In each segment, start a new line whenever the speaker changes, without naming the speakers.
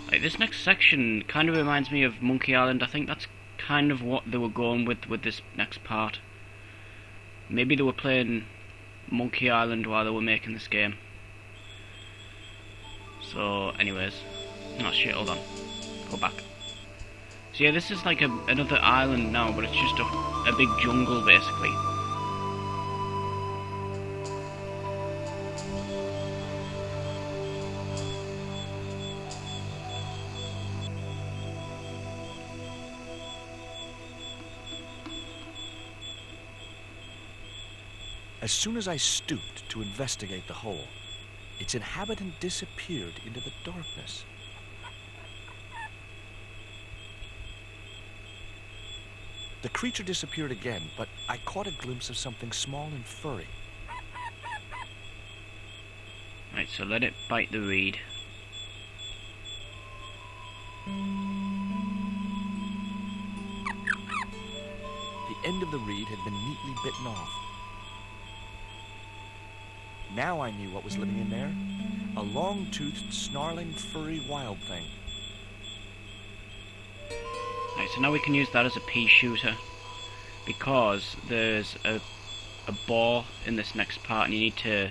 Like, this next section kind of reminds me of Monkey Island. I think that's kind of what they were going with this next part. Maybe they were playing Monkey Island while they were making this game. So, anyways. Oh shit, hold on. Go back. So yeah, this is like another island now, but it's just a big jungle, basically.
As soon as I stooped to investigate the hole, its inhabitant disappeared into the darkness. The creature disappeared again, but I caught a glimpse of something small and furry.
Right, so let it bite the reed.
The end of the reed had been neatly bitten off. Now I knew what was living in there. A long-toothed, snarling, furry wild thing.
Right, so now we can use that as a pea shooter, because there's a boar in this next part and you need to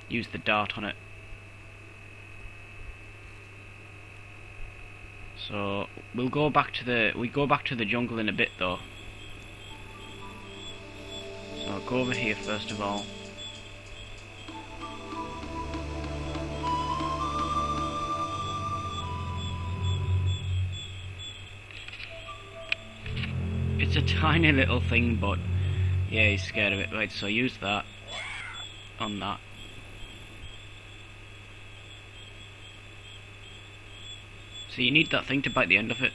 use the dart on it. So we go back to the jungle in a bit though. So I'll go over here first of all. It's a tiny little thing, but yeah, he's scared of it. Right, so use that on that. So you need that thing to bite the end of it.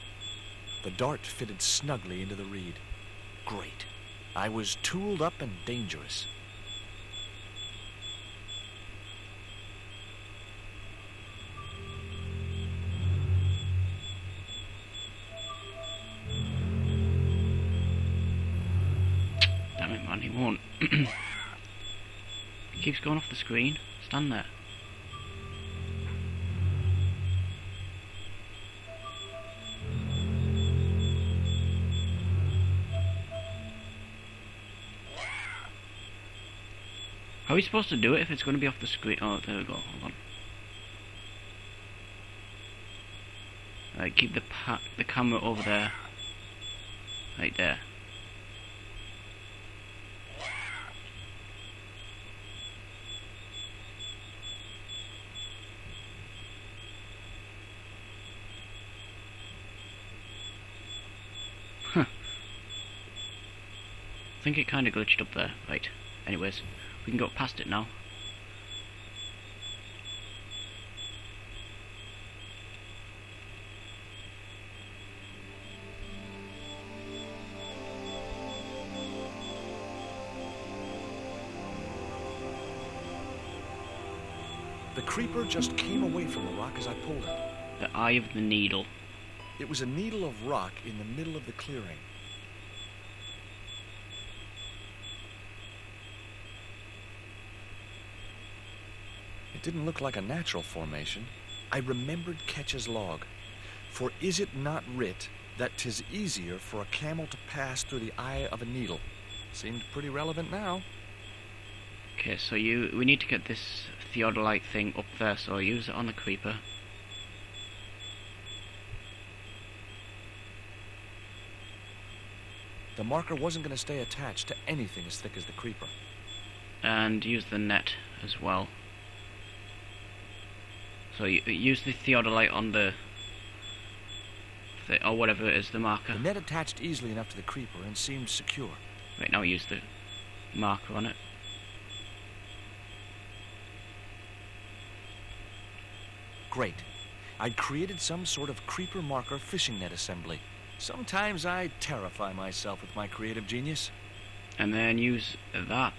The dart fitted snugly into the reed. Great. I was tooled up and dangerous.
Damn it, man, he won't. He keeps going off the screen. Stand there. How are we supposed to do it if it's going to be off the screen? Oh, there we go. Hold on. Right, keep the camera over there. Right there. Huh. I think it kind of glitched up there. Right. Anyways, we can go past it now.
The creeper just came away from the rock as I pulled it.
The Eye of the Needle.
It was a needle of rock in the middle of the clearing. It didn't look like a natural formation. I remembered Ketch's log. For is it not writ that 'tis easier for a camel to pass through the eye of a needle? Seemed pretty relevant now.
Okay, so we need to get this theodolite thing up there, so I'll use it on the creeper.
The marker wasn't going to stay attached to anything as thick as the creeper.
And use the net as well. So you use the theodolite on the or whatever it is, the marker.
The net attached easily enough to the creeper and seemed secure.
Right, now use the marker on it.
Great. I'd created some sort of creeper marker fishing net assembly. Sometimes I terrify myself with my creative genius.
And then use that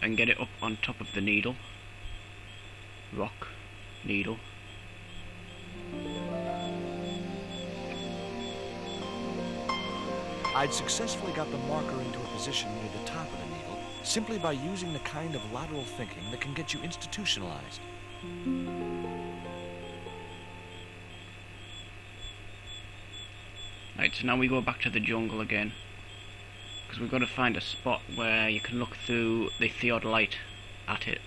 and get it up on top of the needle. Rock, needle.
I'd successfully got the marker into a position near the top of the needle, simply by using the kind of lateral thinking that can get you institutionalized.
Right, so now we go back to the jungle again. Because we've got to find a spot where you can look through the theodolite at it.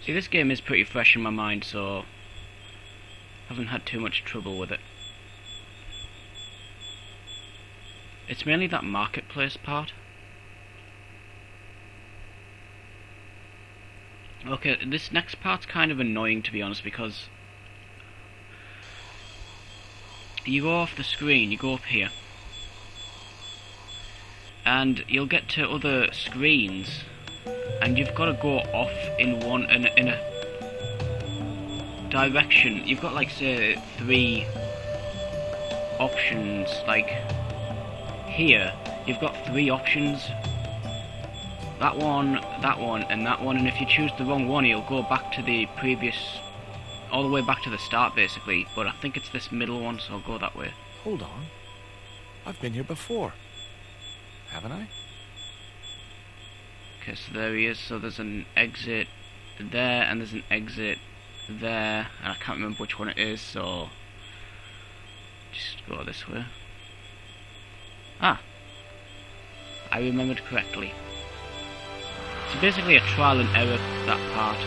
See, this game is pretty fresh in my mind, so I haven't had too much trouble with it. It's mainly that marketplace part. Okay, this next part's kind of annoying, to be honest, because you go off the screen, you go up here, and you'll get to other screens, and you've got to go off in a direction. You've got, like, say, 3 options. Like here, you've got 3 options. That one, and that one, and if you choose the wrong one, you'll go back to the previous, all the way back to the start, basically. But I think it's this middle one, so I'll go that way.
Hold on. I've been here before. Haven't I?
Okay, so there he is. So there's an exit there, and there's an exit there, and I can't remember which one it is, so just go this way. Ah, I remembered correctly. So basically a trial and error, that part.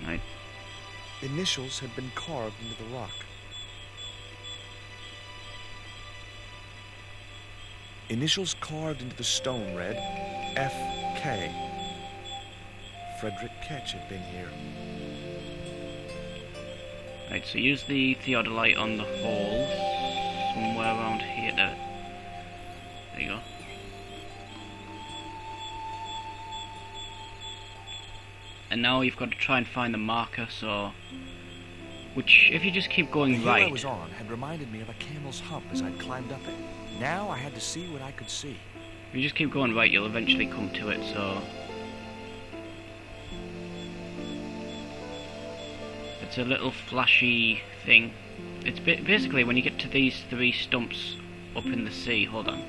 Right.
Initials had been carved into the rock. Initials carved into the stone read F.K. Frederick Ketch had been here.
Right, so use the theodolite on the holes somewhere around here. There you go. And now you've got to try and find the marker, so which, if you just keep going
the hill
right,
I was on had reminded me of a camel's hump as I'd climbed up it. Now I had to see what I could see.
if you just keep going right, you'll eventually come to it, so it's a little flashy thing. It's basically when you get to these 3 stumps up in the sea. Hold on.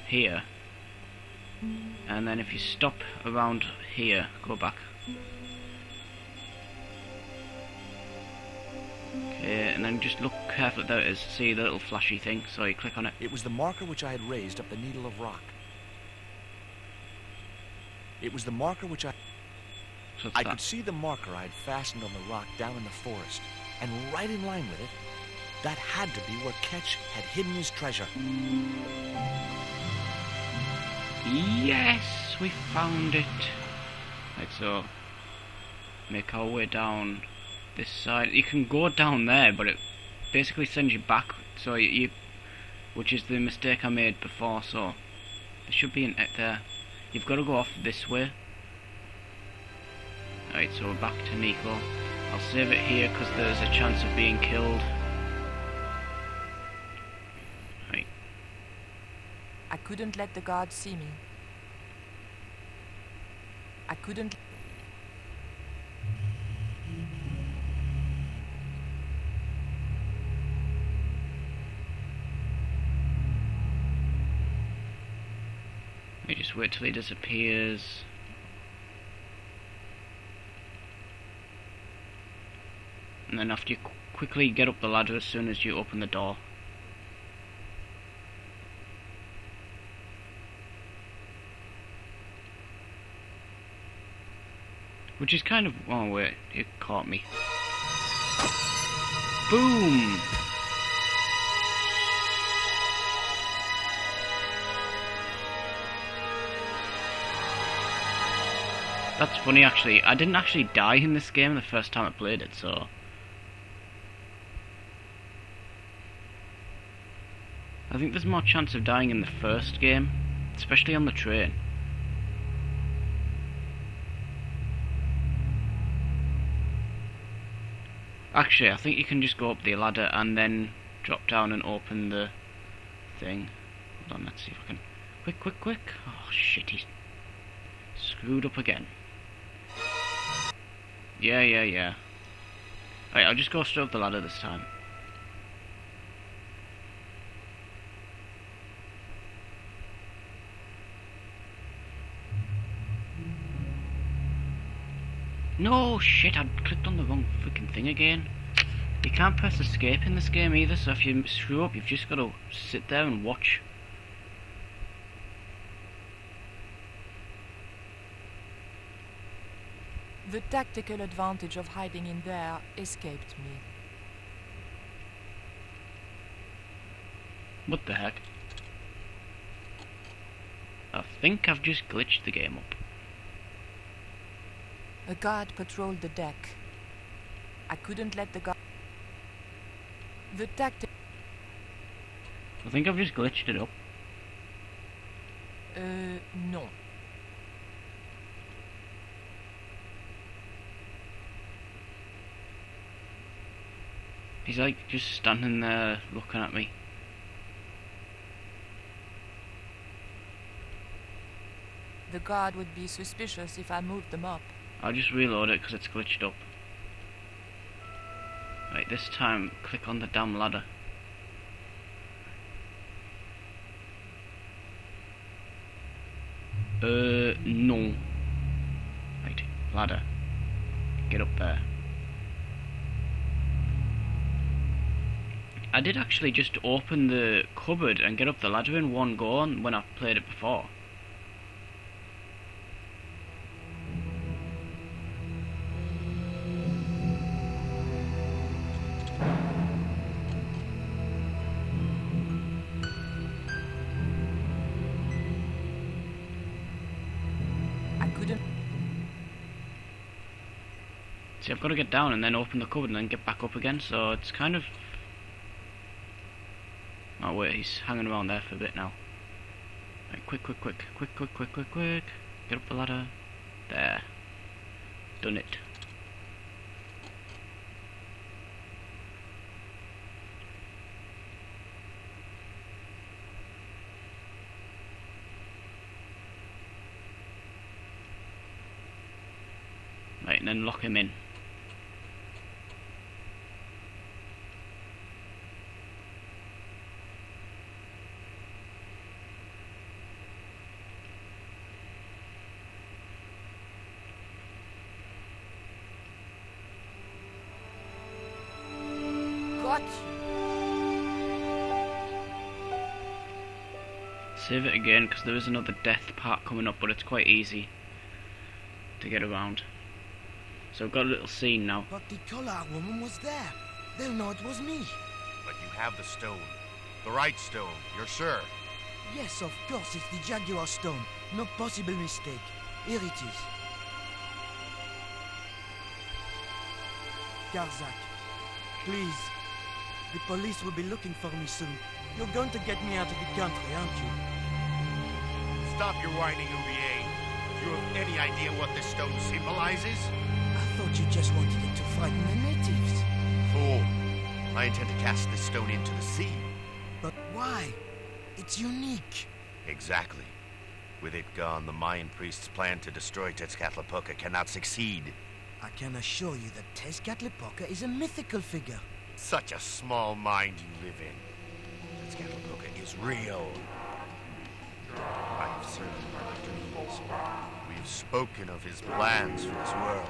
Here. And then if you stop around here, go back. Okay, and then just look carefully. There it is. See the little flashy thing? So you click on it.
It was the marker which I had raised up the needle of rock. It was the marker which
So it's
I
that.
could see the marker I had fastened on the rock down in the forest, and right in line with it, that had to be where Ketch had hidden his treasure.
Yes, we found it. Right, so make our way down this side. You can go down there, but it basically sends you back. So you which is the mistake I made before. So there should be an there. You've got to go off this way. Alright, so we're back to Nico. I'll save it here because there's a chance of being killed. Right.
I couldn't let the guards see me. I couldn't...
You just wait till he disappears. And then after you quickly get up the ladder as soon as you open the door. Which is kind of... oh wait, it caught me. Boom! That's funny actually, I didn't actually die in this game the first time I played it, so... I think there's more chance of dying in the first game, especially on the train. Actually, I think you can just go up the ladder and then drop down and open the thing. Hold on, let's see if I can... Quick, quick, quick! Oh, shit, he's Screwed up again. Yeah. Alright, I'll just go straight up the ladder this time. No, shit, I clicked on the wrong freaking thing again. You can't press escape in this game either, so if you screw up, you've just got to sit there and watch.
The tactical advantage of hiding in there escaped me.
What the heck? I think I've just glitched the game up.
A guard patrolled the deck. I couldn't let the guard... The tactic...
I think I've just glitched it up.
No.
He's like just standing there looking at me.
The guard would be suspicious if I moved them up.
I'll just reload it because it's glitched up. Right, this time click on the damn ladder. No. Right, ladder. Get up there. I did actually just open the cupboard and get up the ladder in one go when I played it before. See, I've got to get down and then open the cupboard and then get back up again, so it's kind of... Oh wait, he's hanging around there for a bit now. Right, quick. Get up the ladder. There. Done it. Right, and then lock him in.
Got you.
Save it again because there is another death part coming up, but it's quite easy to get around. So I've got a little scene now.
But the collar woman was there. They'll know it was me.
But you have the stone. The right stone, you're sure?
Yes, of course, it's the Jaguar stone. No possible mistake. Here it is. Garzak, please. The police will be looking for me soon. You're going to get me out of the country, aren't you?
Stop your whining, Ubier. Do you have any idea what this stone symbolizes?
I thought you just wanted it to frighten the natives.
Fool. I intend to cast this stone into the sea.
But why? It's unique.
Exactly. With it gone, the Mayan priest's plan to destroy Tezcatlipoca cannot succeed.
I can assure you that Tezcatlipoca is a mythical figure.
Such a small mind you live in. Tezcatlipoca is real. I have served Dr. Needs. We have spoken of his plans for this world.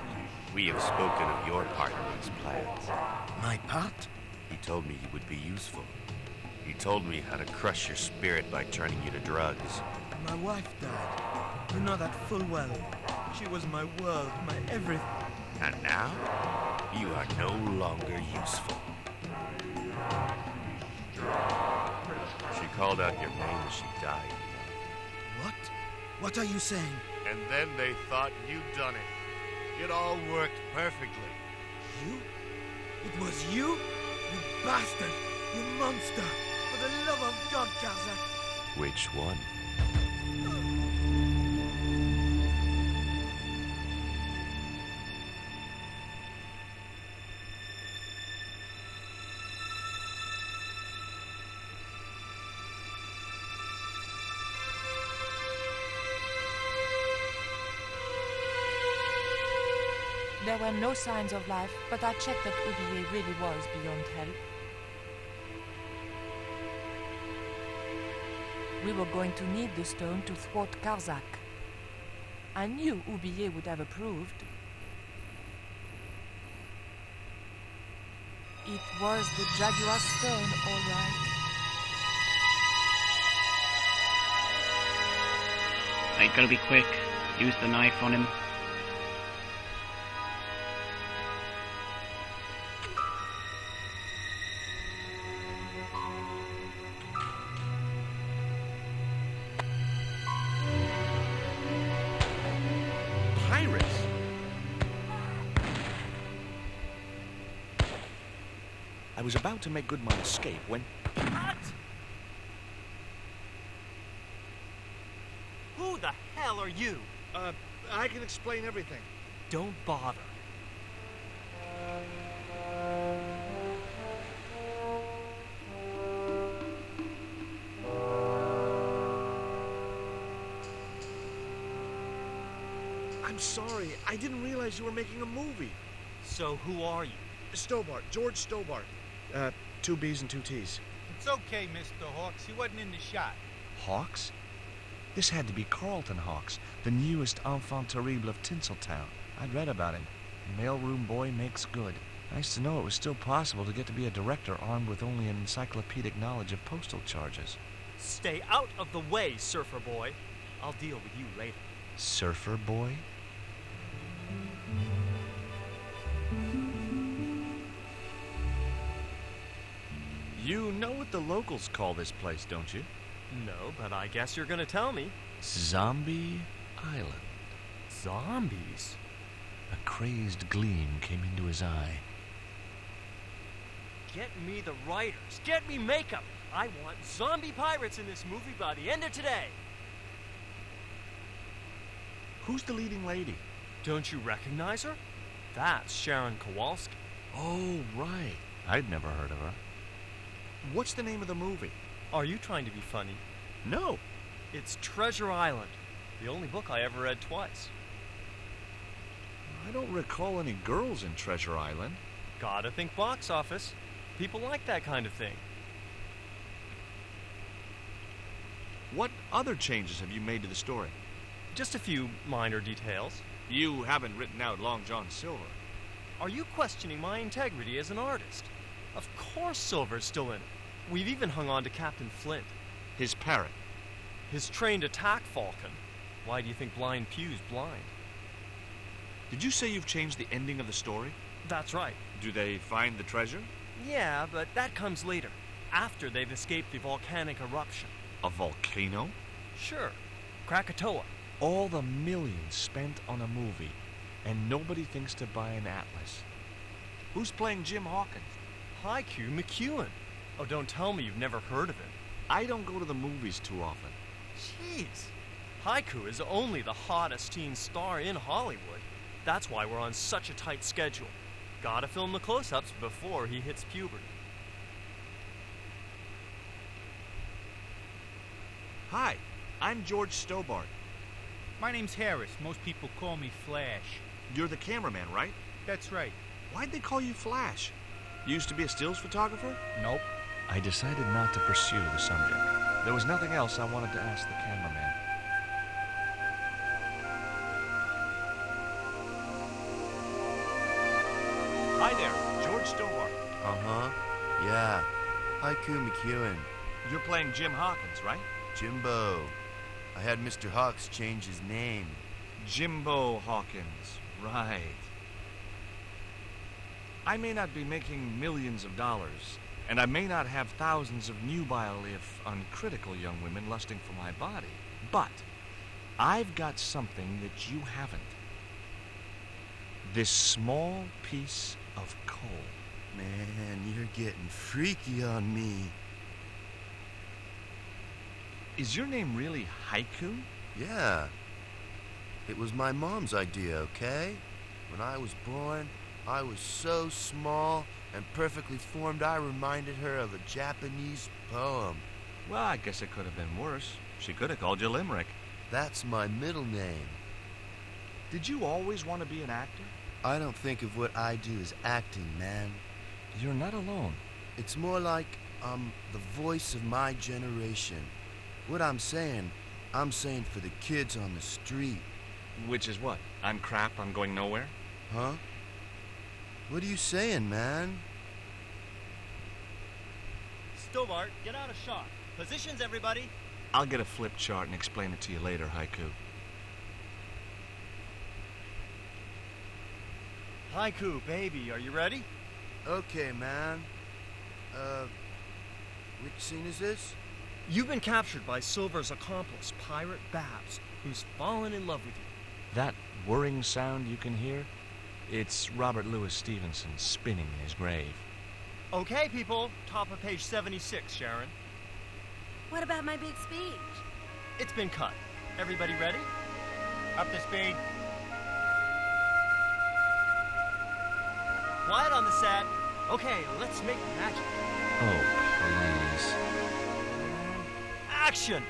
We have spoken of your part in these plans.
My part?
He told me you would be useful. He told me how to crush your spirit by turning you to drugs.
My wife died. You know that full well. She was my world, my everything.
And now, you are no longer useful. She called out your name as she died.
What? What are you saying?
And then they thought you'd done it. It all worked perfectly.
You? It was you? You bastard! You monster! For the love of God, Garzak!
Which one?
There were no signs of life, but I checked that Oublier really was beyond help. We were going to need the stone to thwart Karzak. I knew Oublier would have approved. It was the Jaguar stone, all right.
Right, gotta be quick. Use the knife on him.
Pirates? I was about to make good my escape when...
What? Who the hell are you?
I can explain everything.
Don't bother.
I'm sorry. I didn't realize you were making a movie.
So who are you?
Stobart. George Stobart. 2 B's and 2 T's.
It's okay, Mr. Hawks. He wasn't in the shot.
Hawks? This had to be Carlton Hawks, the newest enfant terrible of Tinseltown. I'd read about him. Mailroom boy makes good. Nice to know it was still possible to get to be a director armed with only an encyclopedic knowledge of postal charges.
Stay out of the way, surfer boy. I'll deal with you later.
Surfer boy? You know what the locals call this place, don't you?
No, but I guess you're gonna tell me.
Zombie Island.
Zombies?
A crazed gleam came into his eye.
Get me the writers. Get me makeup. I want zombie pirates in this movie by the end of today.
Who's the leading lady?
Don't you recognize her? That's Sharon Kowalski.
Oh, right. I'd never heard of her. What's the name of the movie?
Are you trying to be funny?
No.
It's Treasure Island, the only book I ever read twice.
I don't recall any girls in Treasure Island.
Gotta think box office. People like that kind of thing.
What other changes have you made to the story?
Just a few minor details.
You haven't written out Long John Silver.
Are you questioning my integrity as an artist? Of course Silver's still in it. We've even hung on to Captain Flint.
His parrot.
His trained attack falcon. Why do you think Blind Pew's blind?
Did you say you've changed the ending of the story?
That's right.
Do they find the treasure?
Yeah, but that comes later, after they've escaped the volcanic eruption.
A volcano?
Sure. Krakatoa.
All the millions spent on a movie, and nobody thinks to buy an atlas. Who's playing Jim Hawkins?
Haiku McEwen. Oh, don't tell me you've never heard of him.
I don't go to the movies too often.
Jeez. Haiku is only the hottest teen star in Hollywood. That's why we're on such a tight schedule. Gotta film the close-ups before he hits puberty.
Hi, I'm George Stobart.
My name's Harris. Most people call me Flash.
You're the cameraman, right?
That's right.
Why'd they call you Flash? You used to be a stills photographer?
Nope.
I decided not to pursue the subject. There was nothing else I wanted to ask the cameraman. Hi there, George Stobart.
Uh-huh. Yeah. Haiku McEwen.
You're playing Jim Hawkins, right?
Jimbo. I had Mr. Hawks change his name.
Jimbo Hawkins, right. I may not be making millions of dollars, and I may not have thousands of nubile, if uncritical young women lusting for my body, but I've got something that you haven't. This small piece of coal.
Man, you're getting freaky on me.
Is your name really Haiku?
Yeah. It was my mom's idea, okay? When I was born, I was so small and perfectly formed I reminded her of a Japanese poem.
Well, I guess it could have been worse. She could have called you Limerick.
That's my middle name.
Did you always want to be an actor?
I don't think of what I do as acting, man.
You're not alone.
It's more like I'm the voice of my generation. What I'm saying for the kids on the street.
Which is what? I'm crap, I'm going nowhere?
Huh? What are you saying, man?
Stobart, get out of shot. Positions, everybody.
I'll get a flip chart and explain it to you later, Haiku.
Haiku, baby, are you ready?
Okay, man. Which scene is this?
You've been captured by Silver's accomplice, Pirate Babs, who's fallen in love with you.
That whirring sound you can hear? It's Robert Louis Stevenson spinning in his grave.
Okay, people. Top of page 76, Sharon.
What about my big speech?
It's been cut. Everybody ready?
Up to speed.
Quiet on the set. Okay, let's make magic.
Oh, please.
Action!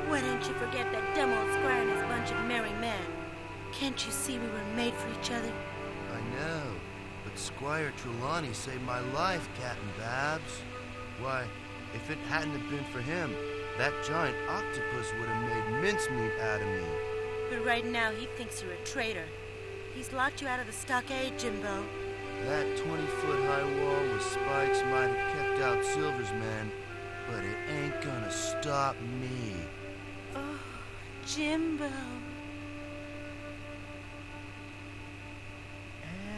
Why don't you forget that dumb old squire and his bunch of merry men? Can't you see we were made for each other?
I know, but Squire Trelawney saved my life, Captain Babs. Why, if it hadn't have been for him, that giant octopus would have made mincemeat out of me.
But right now he thinks you're a traitor. He's locked you out of the stockade, Jimbo.
That 20-foot high wall with spikes might have kept out Silver's men, but it ain't gonna stop me.
Oh, Jimbo.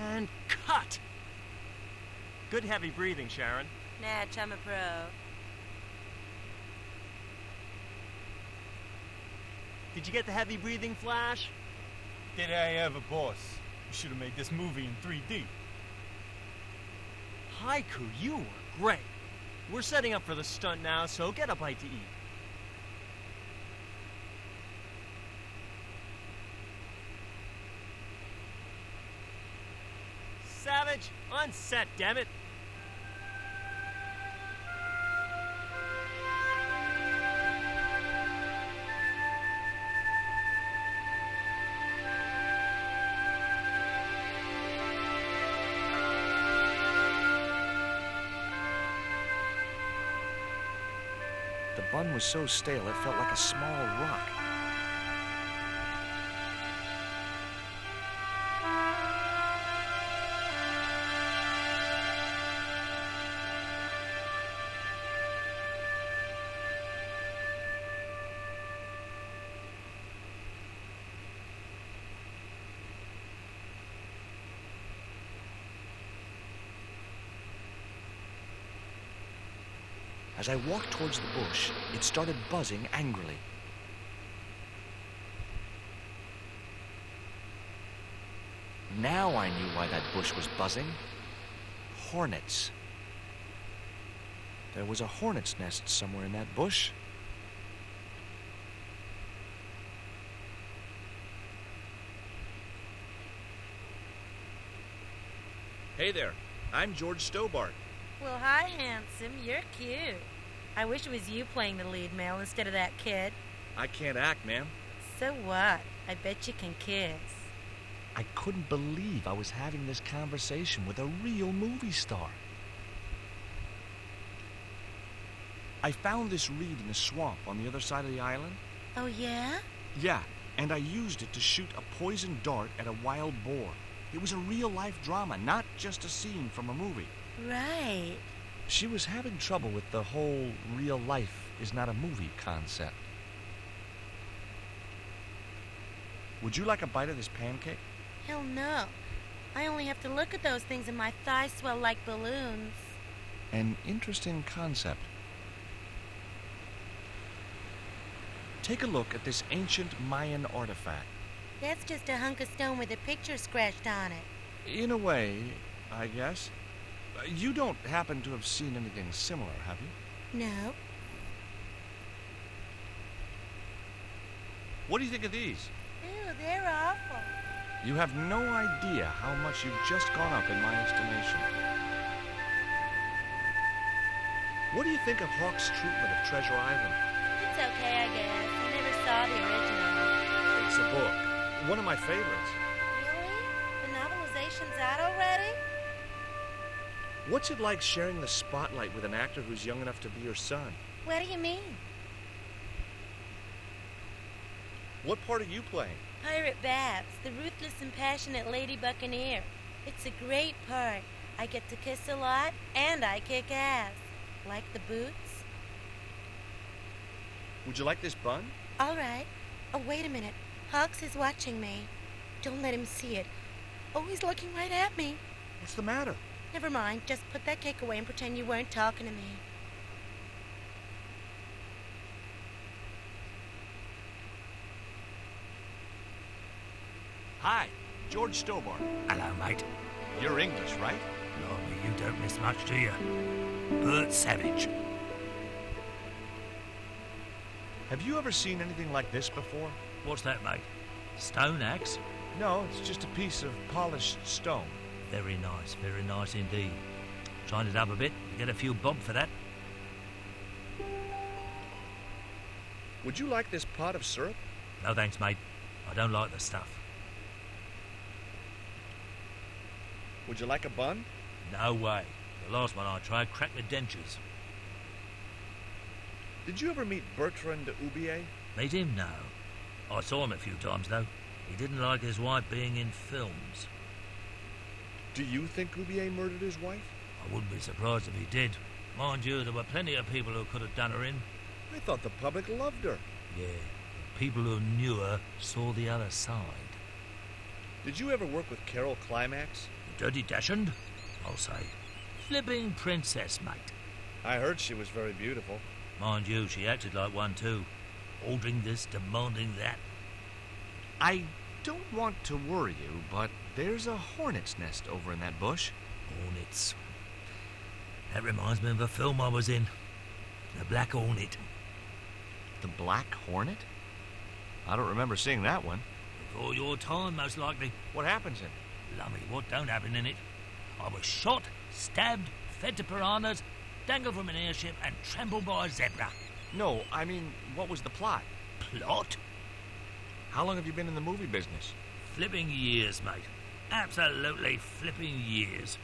And cut! Good heavy breathing, Sharon.
Natch, I'm a pro.
Did you get the heavy breathing, Flash?
Did I ever, boss? You should have made this movie in 3D.
Haiku, you were great. We're setting up for the stunt now, so get a bite to eat. Savage, on set, damn it.
The bun was so stale it felt like a small rock. As I walked towards the bush, it started buzzing angrily. Now I knew why that bush was buzzing. Hornets. There was a hornet's nest somewhere in that bush. Hey there, I'm George Stobart.
Well, hi, handsome. You're cute. I wish it was you playing the lead male instead of that kid.
I can't act, ma'am.
So what? I bet you can kiss.
I couldn't believe I was having this conversation with a real movie star. I found this reed in the swamp on the other side of the island.
Oh, yeah?
Yeah, and I used it to shoot a poison dart at a wild boar. It was a real-life drama, not just a scene from a movie.
Right.
She was having trouble with the whole real life is not a movie concept. Would you like a bite of this pancake?
Hell no. I only have to look at those things and my thighs swell like balloons.
An interesting concept. Take a look at this ancient Mayan artifact.
That's just a hunk of stone with a picture scratched on it.
In a way, I guess. You don't happen to have seen anything similar, have you?
No.
What do you think of these?
Ew, they're awful.
You have no idea how much you've just gone up in my estimation. What do you think of Hawk's treatment of Treasure Island?
It's okay, I guess. I never saw the original.
It's a book. one of my favorites.
Really? The novelization's out already?
What's it like sharing the spotlight with an actor who's young enough to be your son?
What do you mean?
What part are you playing?
Pirate Babs, the ruthless and passionate Lady Buccaneer. It's a great part. I get to kiss a lot, and I kick ass. Like the boots?
Would you like this bun?
All right. Oh, wait a minute. Hawks is watching me. Don't let him see it. Oh, he's looking right at me.
What's the matter?
Never mind. Just put that cake away and pretend you weren't talking to me.
Hi, George Stobart.
Hello, mate.
You're English, right?
Blimey, you don't miss much, do you? Bert Savage.
Have you ever seen anything like this before?
What's that, mate? Stone axe?
No, it's just a piece of polished stone.
Very nice indeed. Shine it up a bit, you get a few bob for that.
Would you like this pot of syrup?
No thanks, mate. I don't like the stuff.
Would you like a bun?
No way. The last one I tried cracked my dentures.
Did you ever meet Bertrand Oubier?
Meet him? No. I saw him a few times, though. He didn't like his wife being in films.
Do you think Oubier murdered his wife?
I wouldn't be surprised if he did. Mind you, there were plenty of people who could have done her in.
I thought the public loved her.
Yeah, the people who knew her saw the other side.
Did you ever work with Carol Climax?
Dirty Dachshund, I'll say. Flipping princess, mate.
I heard she was very beautiful.
Mind you, she acted like one too. Ordering this, demanding that.
I don't want to worry you, but there's a hornet's nest over in that bush.
Hornets. That reminds me of a film I was in. The Black Hornet.
The Black Hornet? I don't remember seeing that one.
Before your time, most likely.
What happens in it?
Lummy, what don't happen in it? I was shot, stabbed, fed to piranhas, dangled from an airship, and trampled by a zebra.
No, I mean, what was the plot?
Plot?
How long have you been in the movie business?
Flipping years, mate. Absolutely flipping years.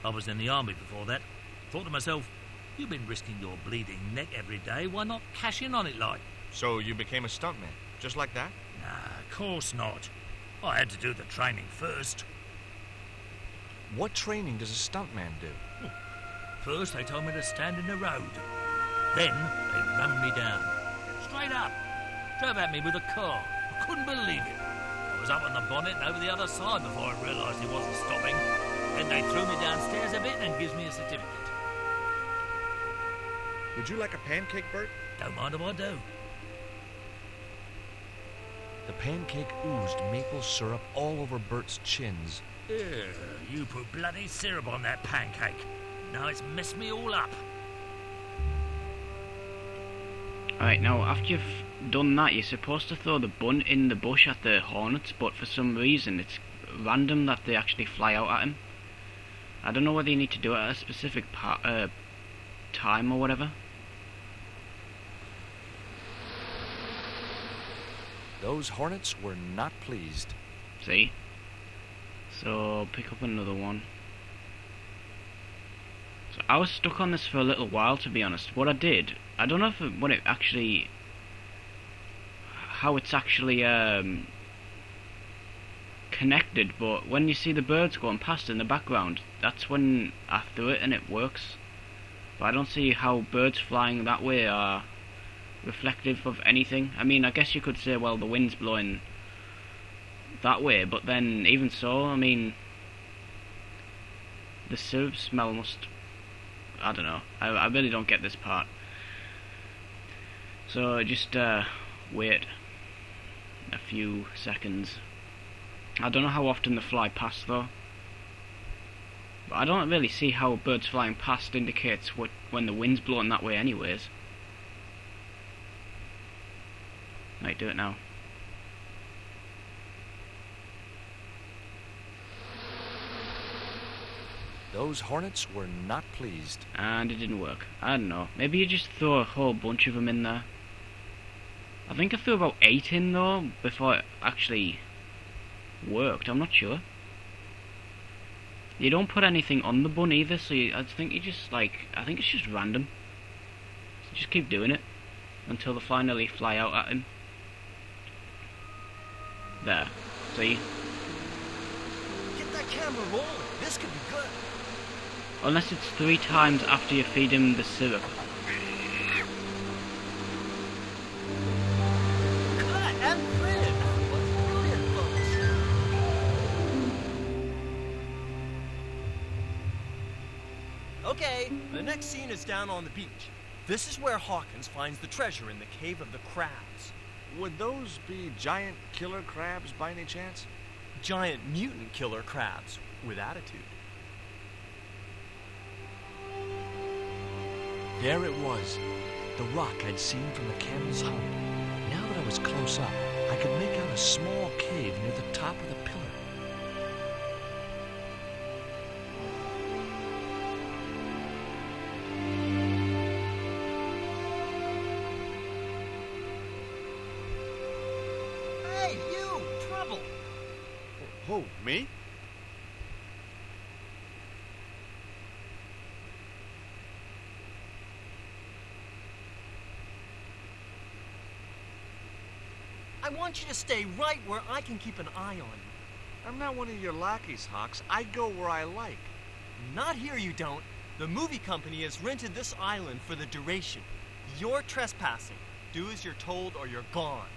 I was in the army before that. Thought to myself, you've been risking your bleeding neck every day, why not cash in on it like?
So you became a stuntman, just like that?
Nah, of course not. I had to do the training first.
What training does a stuntman do?
First, they told me to stand in the road. Then, they rammed me down. Straight up. Drove at me with a car. I couldn't believe it. I was up on the bonnet and over the other side before I realised he wasn't stopping. Then they threw me downstairs a bit and gives me a certificate.
Would you like a pancake, Bert?
Don't mind if I do.
The pancake oozed maple syrup all over Bert's chins.
Ugh, you put bloody syrup on that pancake. Now it's messed me all up.
Alright, now after you've done that, you're supposed to throw the bun in the bush at the hornets, but for some reason it's random that they actually fly out at him. I don't know whether you need to do it at a specific time or whatever.
Those hornets were not pleased.
See? So, pick up another one. So I was stuck on this for a little while, to be honest. What I did, I don't know if how it's actually connected, but when you see the birds going past in the background, that's when I threw it and it works. But I don't see how birds flying that way are reflective of anything. I mean, I guess you could say, well, the wind's blowing that way, but then even so, I mean, the syrup smell must, I don't know, I really don't get this part. So just wait a few seconds. I don't know how often they fly past though, but I don't really see how birds flying past indicates when the wind's blowing that way anyways. Right, do it now.
Those hornets were not pleased.
And it didn't work. I don't know. Maybe you just throw a whole bunch of them in there. I think I threw about 8 in though, before it actually worked. I'm not sure. You don't put anything on the bun either, so I think you just I think it's just random. So just keep doing it until they finally fly out at him. There. See?
Get that camera rolling. This could be good.
Unless it's 3 times after you feed him the syrup.
Cut and printed. What's brilliant, folks? Okay, the next scene is down on the beach. This is where Hawkins finds the treasure in the Cave of the Crabs.
Would those be giant killer crabs by any chance?
Giant mutant killer crabs with attitude.
There it was, the rock I'd seen from the camel's hump. Now that I was close up, I could make out a small cave near the top of the pillar.
Hey, you! Trouble!
Who, me?
I want you to stay right where I can keep an eye on you.
I'm not one of your lackeys, Hawks. I go where I like.
Not here, you don't. The movie company has rented this island for the duration. You're trespassing. Do as you're told or you're gone.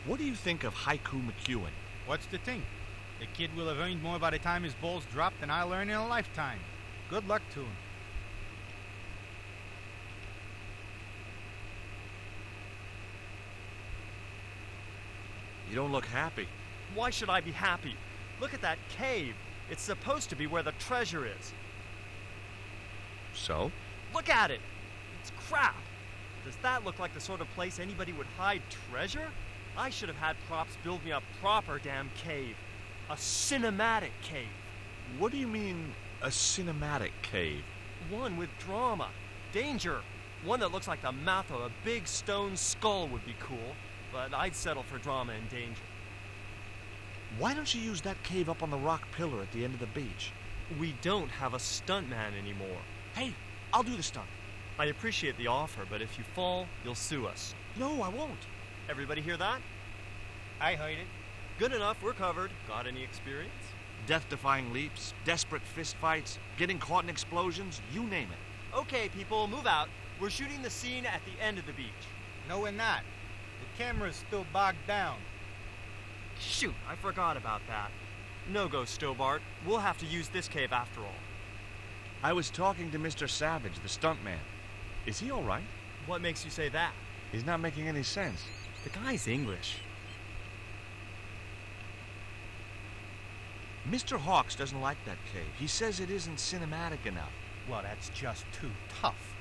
What do you think of Haiku McEwen?
What's the thing? The kid will have earned more by the time his balls drop than I'll earn in a lifetime. Good luck to him.
You don't look happy.
Why should I be happy? Look at that cave. It's supposed to be where the treasure is.
So?
Look at it. It's crap. Does that look like the sort of place anybody would hide treasure? I should have had props build me a proper damn cave. A cinematic cave.
What do you mean, a cinematic cave?
One with drama. Danger. One that looks like the mouth of a big stone skull would be cool, but I'd settle for drama and danger.
Why don't you use that cave up on the rock pillar at the end of the beach?
We don't have a stuntman anymore.
Hey, I'll do the stunt.
I appreciate the offer, but if you fall, you'll sue us.
No, I won't.
Everybody hear that?
I heard it.
Good enough, we're covered. Got any experience?
Death-defying leaps, desperate fistfights, getting caught in explosions, you name it.
Okay, people, move out. We're shooting the scene at the end of the beach.
No, we're not. The camera's still bogged down.
Shoot, I forgot about that. No go, Stobart. We'll have to use this cave after all.
I was talking to Mr. Savage, the stuntman. Is he all right?
What makes you say that?
He's not making any sense.
The guy's English.
Mr. Hawks doesn't like that cave. He says it isn't cinematic enough.
Well, that's just too tough.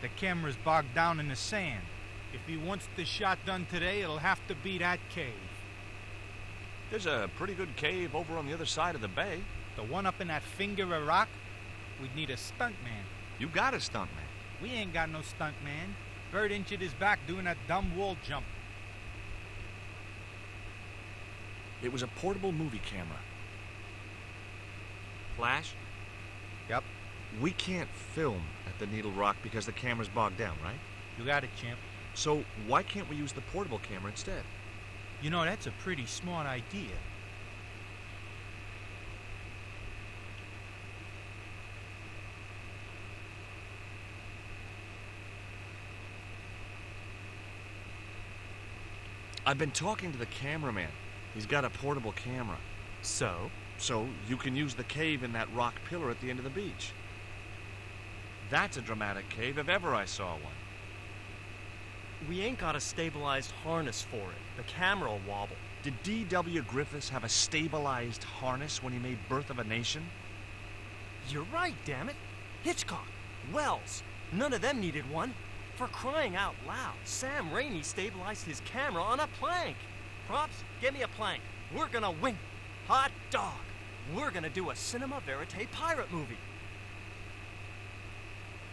The camera's bogged down in the sand. If he wants the shot done today, it'll have to be that cave.
There's a pretty good cave over on the other side of the bay.
The one up in that finger of rock? We'd need a stuntman.
You got a stuntman.
We ain't got no stuntman. Bird injured his back doing that dumb wall jump.
It was a portable movie camera. Flash?
Yep.
We can't film at the Needle Rock because the camera's bogged down, right?
You got it, champ.
So why can't we use the portable camera instead?
You know, that's a pretty smart idea.
I've been talking to the cameraman. He's got a portable camera.
So?
So you can use the cave in that rock pillar at the end of the beach. That's a dramatic cave if ever I saw one.
We ain't got a stabilized harness for it. The camera will wobble.
Did D.W. Griffiths have a stabilized harness when he made Birth of a Nation?
You're right, damn it. Hitchcock, Wells, none of them needed one. For crying out loud, Sam Raimi stabilized his camera on a plank. Props, get me a plank. We're gonna win. Hot dog. We're gonna do a cinema verite pirate movie.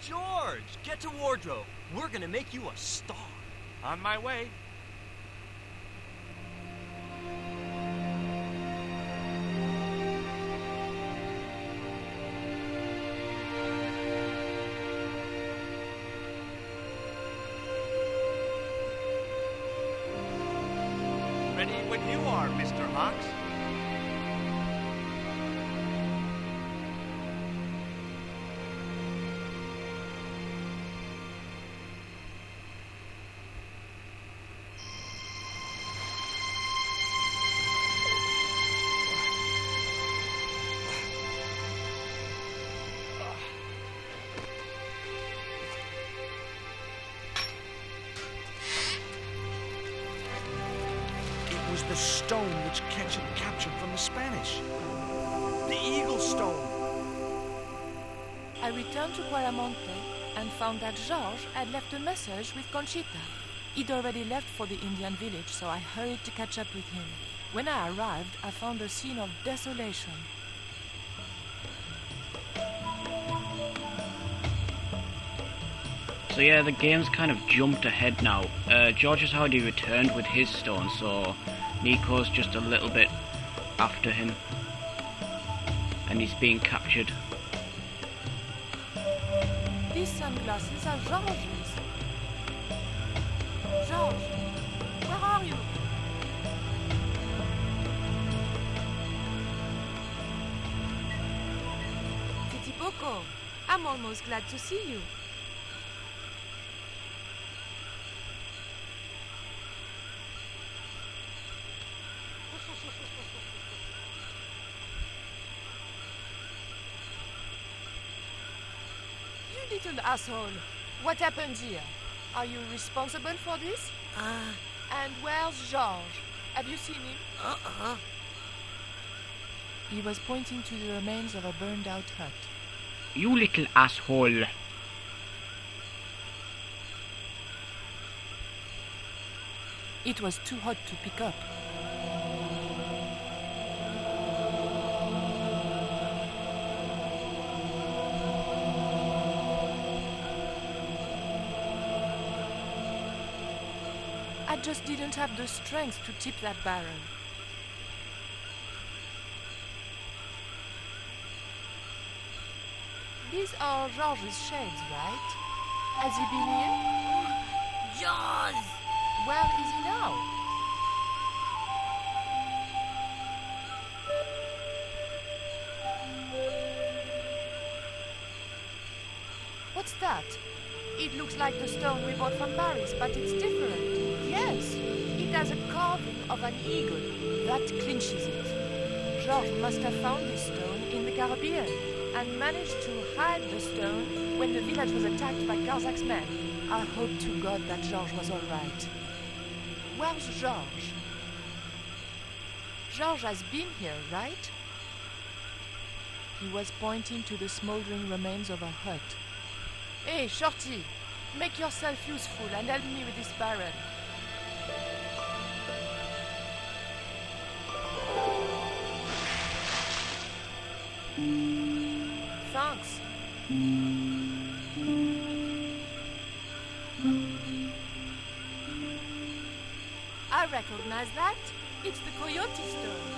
George, get to wardrobe. We're gonna make you a star.
On my way.
Ready when you are, Mr. Hawks.
It was the stone which Ketch had captured from the Spanish. The Eagle Stone.
I returned to Quaramonte and found that Georges had left a message with Conchita. He'd already left for the Indian village, so I hurried to catch up with him. When I arrived, I found a scene of desolation.
So yeah, the game's kind of jumped ahead now. George has already returned with his stone, so Nico's just a little bit after him. And he's being captured.
These sunglasses are Georges. Georges, where are you? Titipoco, I'm almost glad to see you. You little asshole. What happened here? Are you responsible for this? And where's Georges? Have you seen him? He was pointing to the remains of a burned-out hut.
You little asshole.
It was too hot to pick up. I just didn't have the strength to tip that barrel. These are Georges' shades, right? Has he been here?
Jaws!
Where is he now? What's that? It looks like the stone we bought from Paris, but it's different. Yes, it has a carving of an eagle. That clinches it. Georges must have found this stone in the Caribbean and managed to hide the stone when the village was attacked by Carzac's men. I hope to God that Georges was all right. Where's Georges? Georges has been here, right? He was pointing to the smoldering remains of a hut. Hey, Shorty, make yourself useful and help me with this barrel. Thanks. I recognize that. It's the Coyote Stone.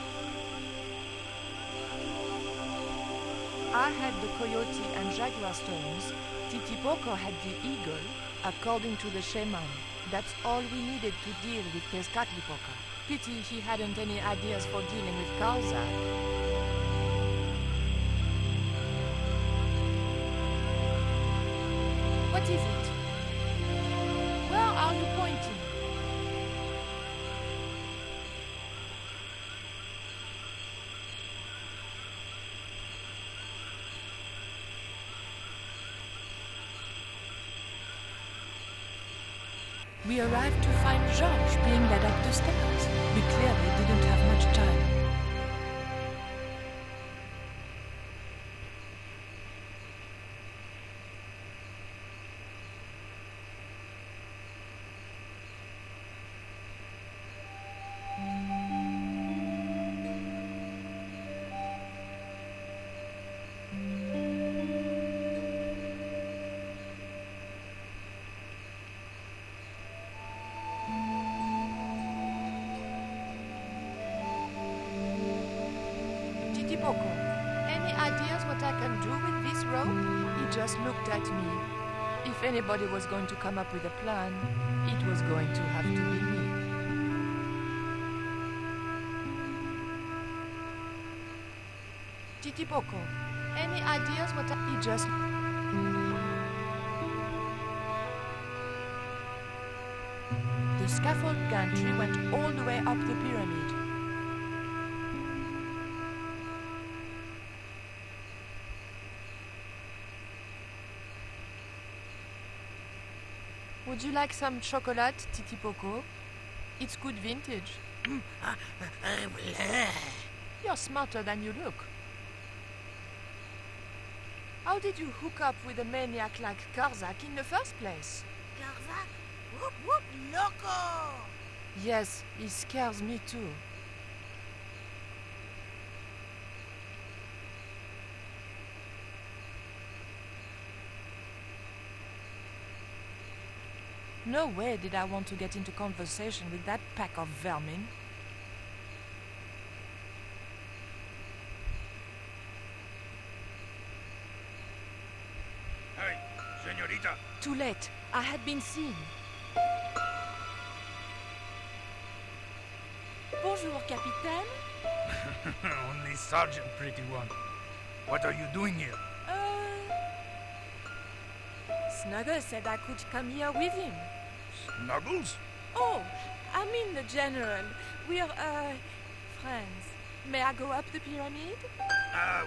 I had the Coyote and Jaguar stones. Titipoco had the Eagle, according to the shaman. That's all we needed to deal with Tezcatlipoca. Pity he hadn't any ideas for dealing with Carzak. What is it? Where are you pointing? We arrived to find Georges being led up the stairs. We clearly didn't have much time. Titipoco, any ideas what I can do with this rope? He just looked at me. If anybody was going to come up with a plan, it was going to have to be me. Titipoco, any ideas what he just... The scaffold gantry went all the way up the pyramid. Would you like some chocolate, Titipoco? It's good vintage. You're smarter than you look. How did you hook up with a maniac like Karzak in the first place?
Karzak? Whoop whoop loco!
Yes, he scares me too. No way did I want to get into conversation with that pack of vermin.
Hey, señorita.
Too late. I had been seen.
Bonjour, Capitaine.
Only Sergeant, pretty one. What are you doing here?
Snuggles said I could come here with him.
Snuggles?
Oh, I mean the General. We're, friends. May I go up the pyramid?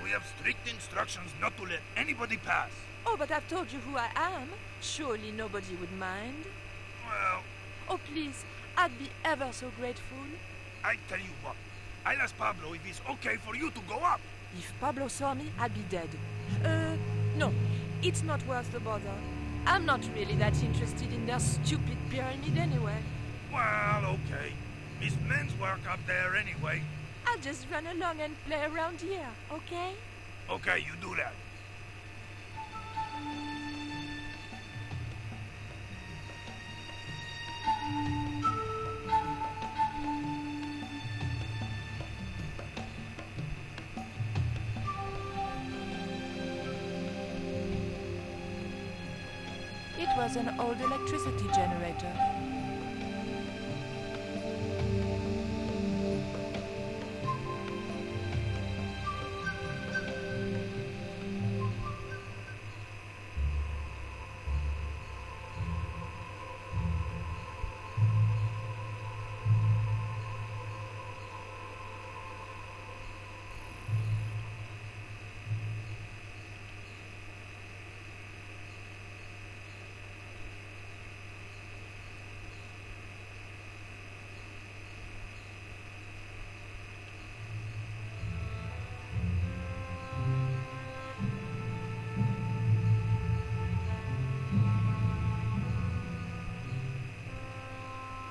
We have strict instructions not to let anybody pass.
Oh, but I've told you who I am. Surely nobody would mind.
Well,
Oh, please, I'd be ever so grateful.
I tell you what. I'll ask Pablo if it's okay for you to go up.
If Pablo saw me, I'd be dead. No, it's not worth the bother. I'm not really that interested in their stupid pyramid anyway.
Well, okay. His men's work up there anyway.
I'll just run along and play around here, okay?
Okay, you do that.
It was an old electricity generator.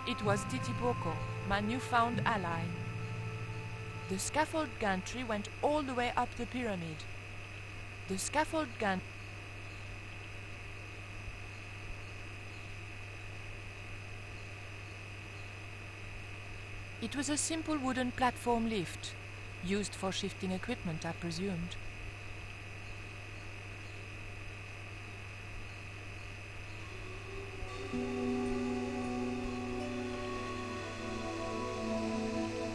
It was Titipoco, my newfound ally. The scaffold gantry went all the way up the pyramid. The scaffold gantry... It was a simple wooden platform lift, used for shifting equipment, I presumed.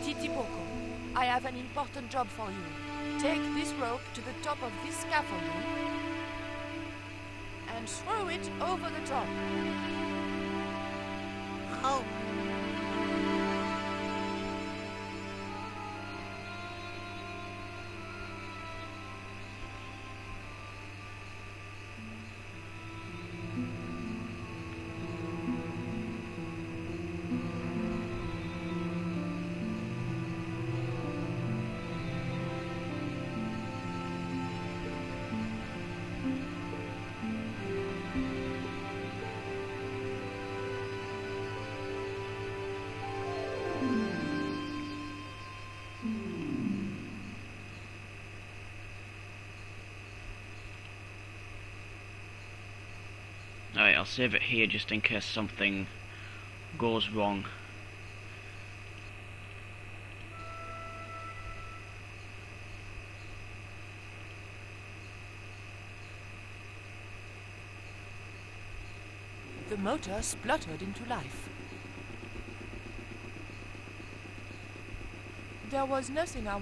Titipoco, I have an important job for you. Take this rope to the top of this scaffolding and throw it over the top.
Oh.
Alright, I'll save it here just in case something goes wrong.
The motor spluttered into life. There was nothing I...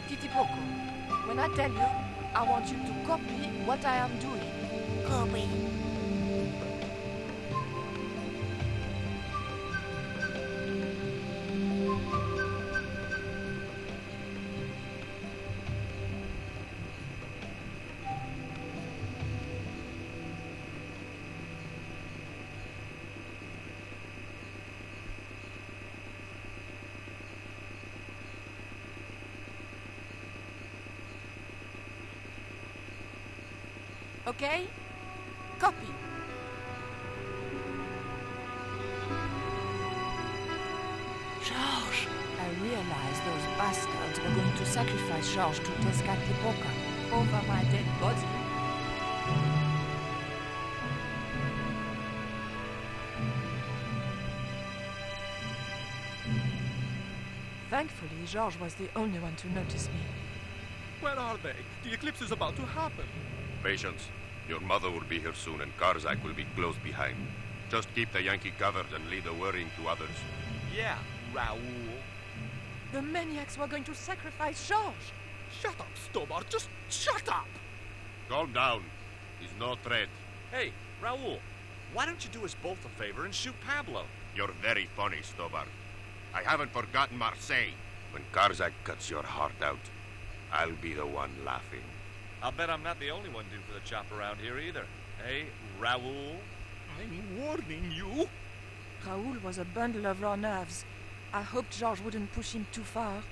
Titipoco, when I tell you, I want you to copy what I am doing.
Copy.
Okay? Copy. Georges! I realized those bastards were going to sacrifice Georges to Tezcatlipoca over my dead body. Thankfully, Georges was the only one to notice me.
Where are they? The eclipse is about to happen.
Patience. Your mother will be here soon and Karzak will be close behind. Just keep the Yankee covered and leave the worrying to others.
Yeah, Raoul.
The maniacs were going to sacrifice Georges.
Shut up, Stobart. Just shut up!
Calm down. He's no threat.
Hey, Raoul, why don't you do us both a favor and shoot Pablo?
You're very funny, Stobart. I haven't forgotten Marseille. When Karzak cuts your heart out, I'll be the one laughing.
I'll bet I'm not the only one due for the chop around here either. Hey, Raoul?
I'm warning you.
Raoul was a bundle of raw nerves. I hoped Georges wouldn't push him too far.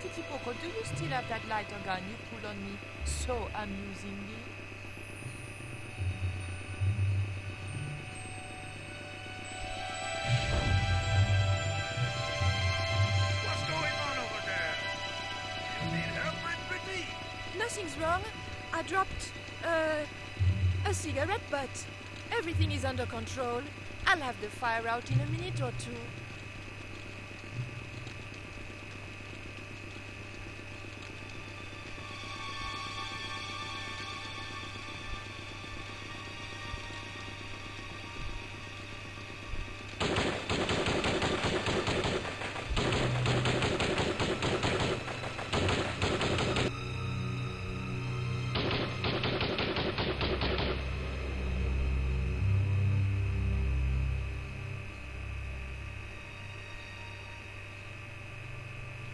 Titipoco, do you still have that lighter gun you pulled on me so amusingly?
What's going on over there? You need help, my pretty?
Nothing's wrong. I dropped, a cigarette butt. Everything is under control. I'll have the fire out in a minute or two.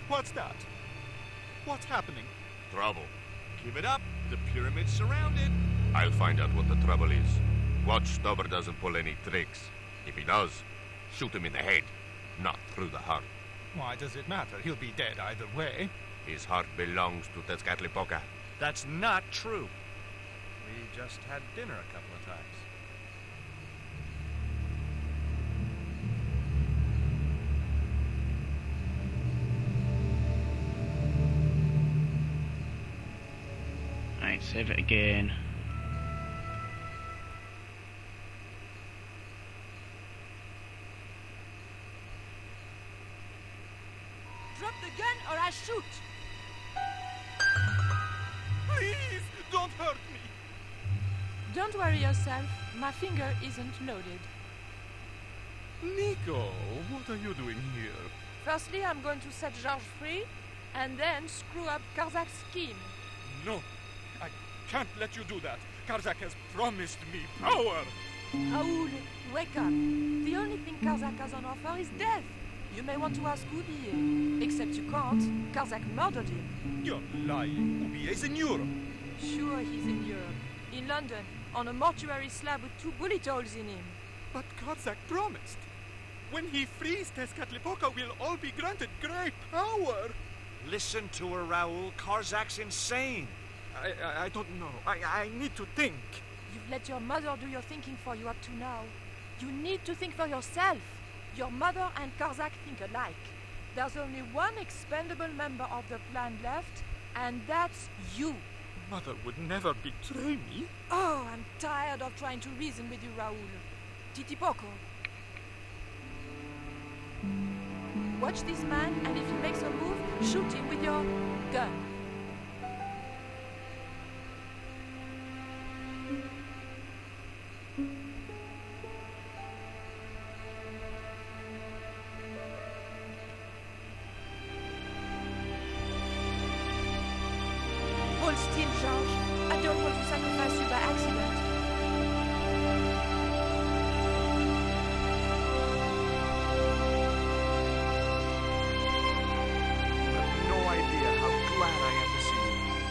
What's that? What's happening?
Trouble.
Give it up. The pyramid's surrounded.
I'll find out what the trouble is. Watch Stobart doesn't pull any tricks. If he does, shoot him in the head, not through the heart.
Why does it matter? He'll be dead either way.
His heart belongs to Tezcatlipoca.
That's not true. We just had dinner a couple of times.
Right, save it again.
Drop the gun or I shoot!
Please, don't hurt me.
Don't worry yourself. My finger isn't loaded.
Nico, what are you doing here?
Firstly, I'm going to set Georges free, and then screw up Karzak's scheme.
No, I can't let you do that. Karzak has promised me power.
Raoul, wake up. The only thing Karzak has on offer is death. You may want to ask Ubi, except you can't. Karzak murdered him.
You're lying. Ubi is in Europe.
Sure, he's in Europe. In London, on a mortuary slab with 2 bullet holes in him.
But Karzak promised. When he frees Tezcatlipoca, we'll all be granted great power.
Listen to her, Raoul. Karzak's insane.
I don't know. I need to think.
You've let your mother do your thinking for you up to now. You need to think for yourself. Your mother and Karzak think alike. There's only one expendable member of the plan left, and that's you.
Mother would never betray me.
Oh, I'm tired of trying to reason with you, Raoul. Titipoco. Watch this man, and if he makes a move, shoot him with your gun. Hold still, Georges. I don't want to sacrifice you by accident.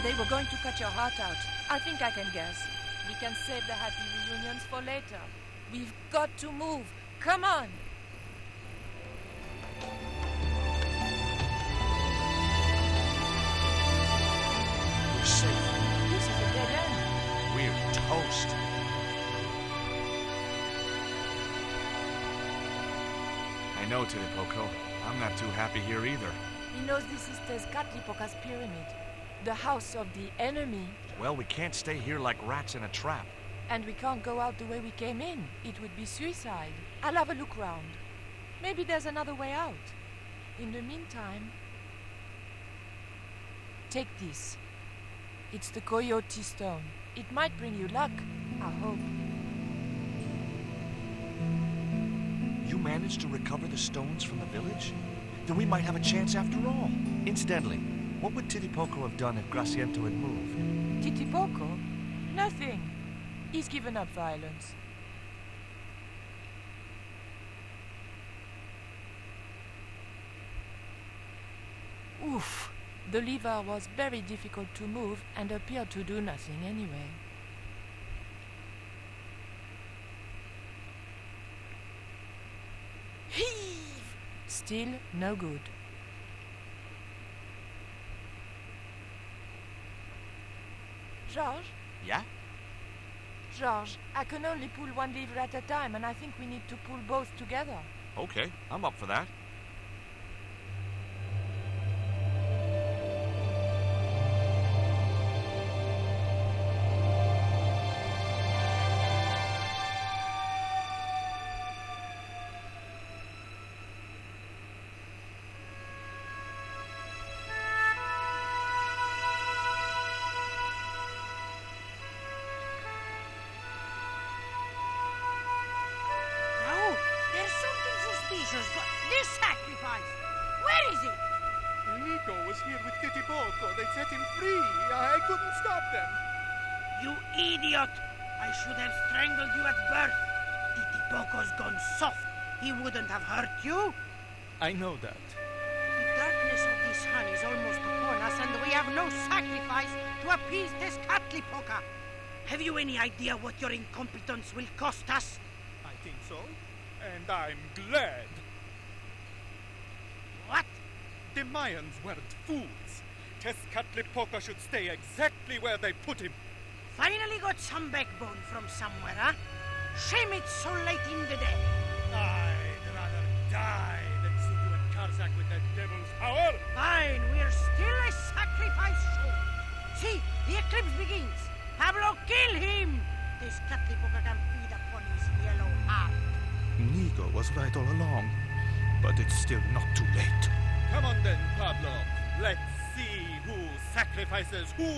They were going to cut your heart out. I think I can guess. We can save the happy reunions for later. We've got to move. Come on!
We're safe.
This is a dead end.
We're toast. I know, Titipoco. I'm not too happy here either.
He knows this is Tezcatlipoca's pyramid. The house of the enemy.
Well, we can't stay here like rats in a trap.
And we can't go out the way we came in. It would be suicide. I'll have a look round. Maybe there's another way out. In the meantime, take this. It's the Coyote Stone. It might bring you luck, I hope.
You managed to recover the stones from the village? Then we might have a chance after all. Incidentally, what would Titipoco have done if Graciento had moved?
Titipoco? Nothing. He's given up violence. Oof. The lever was very difficult to move and appeared to do nothing anyway. Heave! Still no good. Georges?
Yeah?
Georges, I can only pull one lever at a time, and I think we need to pull both together.
Okay, I'm up for that.
This sacrifice! Where is it?
Nico was here with Titipoco. They set him free. I couldn't stop them.
You idiot! I should have strangled you at birth. Titipoco's gone soft. He wouldn't have hurt you.
I know that.
The darkness of this sun is almost upon us, and we have no sacrifice to appease Tezcatlipoca. Have you any idea what your incompetence will cost us?
I think so. And I'm glad.
What?
The Mayans weren't fools. Tezcatlipoca should stay exactly where they put him.
Finally got some backbone from somewhere, huh? Shame it's so late in the day.
I'd rather die than see you and Karzak with that devil's power.
Fine, we're still a sacrifice short. See, the eclipse begins. Pablo, kill him! Tezcatlipoca can feed upon his yellow heart.
Nico was right all along, but it's still not too late.
Come on then, Pablo. Let's see who sacrifices who.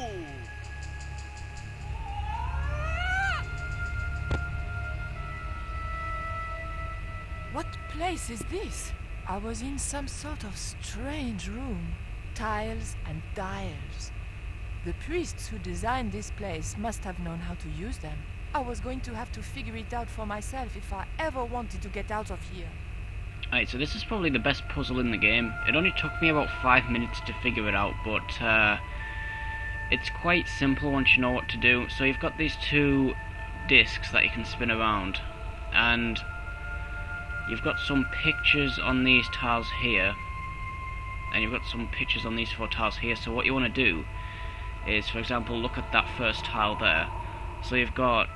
What place is this? I was in some sort of strange room. tiles and dials. The priests who designed this place must have known how to use them. I was going to have to figure it out for myself if I ever wanted to get out of here.
Alright, so this is probably the best puzzle in the game. It only took me about 5 minutes to figure it out, but it's quite simple once you know what to do. So you've got these two discs that you can spin around, and you've got some pictures on these tiles here, and you've got some pictures on these 4 tiles here. So what you want to do is, for example, look at that first tile there. So you've got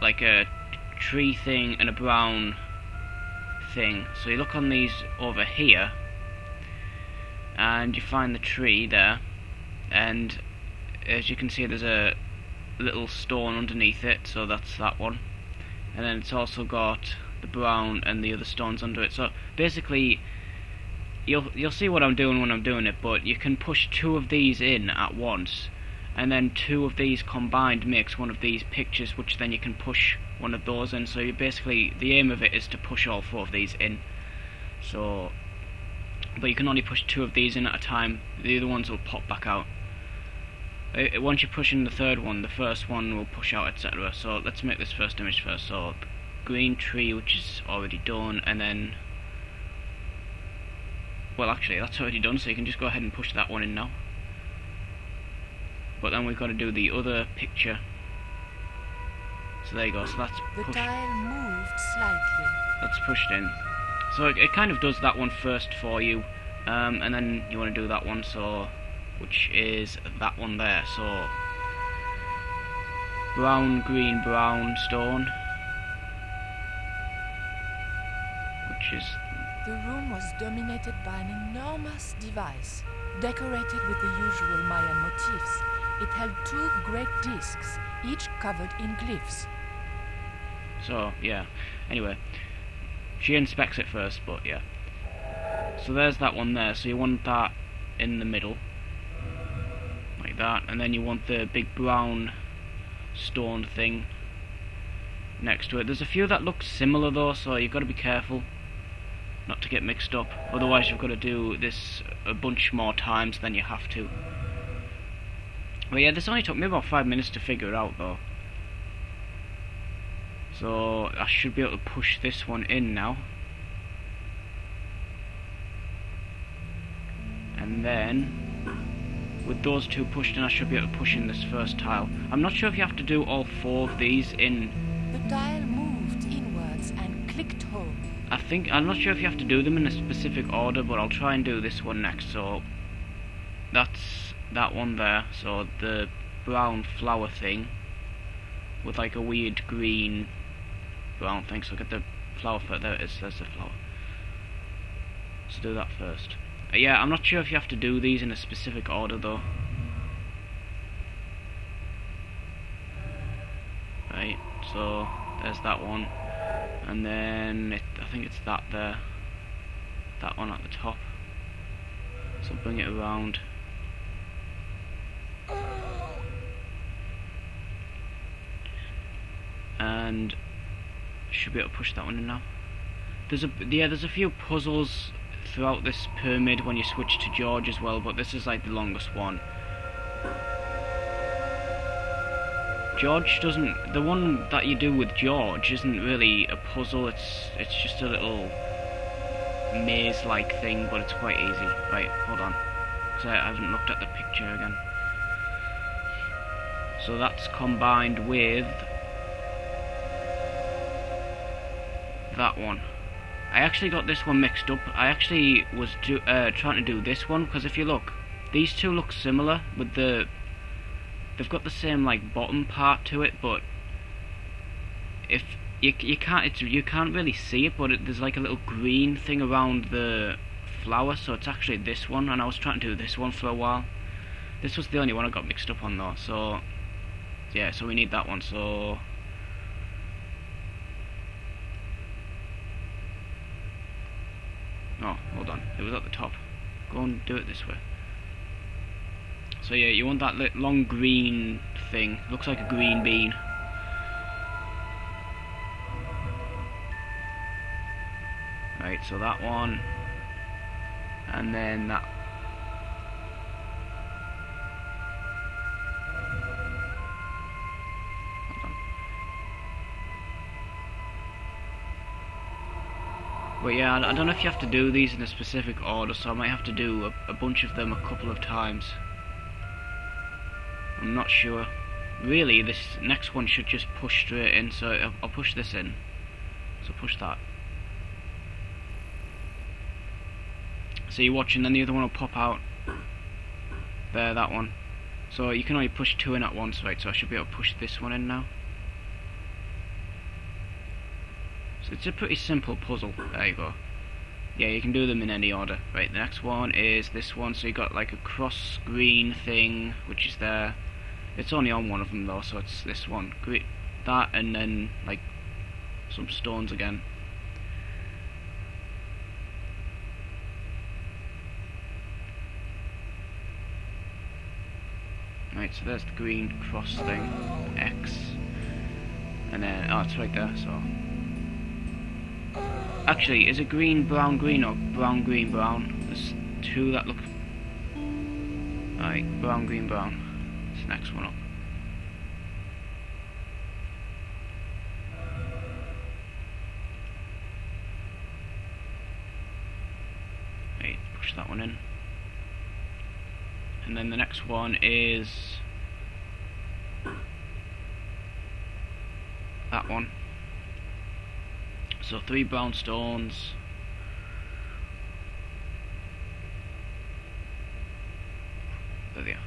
like a tree thing and a brown thing. So you look on these over here, and you find the tree there, and as you can see there's a little stone underneath it, so that's that one. And then it's also got the brown and the other stones under it. So basically you'll see what I'm doing when I'm doing it, but you can push 2 of these in at once, and then 2 of these combined makes one of these pictures, which then you can push one of those in. So you basically, the aim of it is to push all 4 of these in. So, but you can only push 2 of these in at a time. The other ones will pop back out. Once you push in the third one, the first one will push out, etc. So let's make this first image first. So green tree, which is already done, and then, well, actually that's already done, so you can just go ahead and push that one in now. But then we've got to do the other picture. So there you go. So that's pushed.
The tile moved slightly.
That's pushed in. So it kind of does that one first for you, and then you want to do that one. So, which is that one there. So brown, green, brown stone, which is.
The room was dominated by an enormous device, decorated with the usual Mayan motifs. It held 2 great discs, each covered in glyphs.
So, yeah. Anyway, she inspects it first, but yeah. So there's that one there. So you want that in the middle, like that, and then you want the big brown stone thing next to it. There's a few that look similar though, so you've got to be careful not to get mixed up. Otherwise you've got to do this a bunch more times than you have to. But yeah, this only took me about 5 minutes to figure it out though. So I should be able to push this one in now. And then with those 2 pushed in, I should be able to push in this first tile. I'm not sure if you have to do all 4 of these in.
The tile moved inwards and clicked home.
I'm not sure if you have to do them in a specific order, but I'll try and do this one next. So that's that one there. So the brown flower thing with like a weird green brown thing. So get the flower first. There it is. There's the flower. So do that first. Yeah, I'm not sure if you have to do these in a specific order though. Right, so there's that one, and then I think it's that there, that one at the top. So bring it around. And should be able to push that one in now. There's a few puzzles throughout this pyramid when you switch to George as well, but this is like the longest one. George doesn't. The one that you do with George isn't really a puzzle. It's just a little maze-like thing, but it's quite easy. Right, hold on, because I haven't looked at the picture again. So that's combined with that one. I actually got this one mixed up. I actually was trying to do this one, because if you look, these 2 look similar with they've got the same like bottom part to it, but if you can't really see it, but there's like a little green thing around the flower, so it's actually this one, and I was trying to do this one for a while. This was the only one I got mixed up on though, so yeah, so we need that one. So oh, hold on, it was at the top. Go and do it this way. So yeah, you want that long green thing. Looks like a green bean. Right, so that one, and then that But yeah, I don't know if you have to do these in a specific order, so I might have to do a bunch of them a couple of times. I'm not sure. Really, this next one should just push straight in, so I'll push this in. So push that. So you watch, and then the other one will pop out. There, that one. So you can only push 2 in at once, right? So I should be able to push this one in now. So it's a pretty simple puzzle. There you go. Yeah, you can do them in any order. Right, the next one is this one. So you got like a cross green thing, which is there. It's only on one of them though, so it's this one. That, and then like some stones again. Right, so there's the green cross thing, X, and then, oh, it's right there, so. Actually, is it green, brown, green, or brown, green, brown? There's 2 that look. Alright, brown, green, brown. This next one up. Right, push that one in. And then the next one is that one. So 3 brown stones. There they are.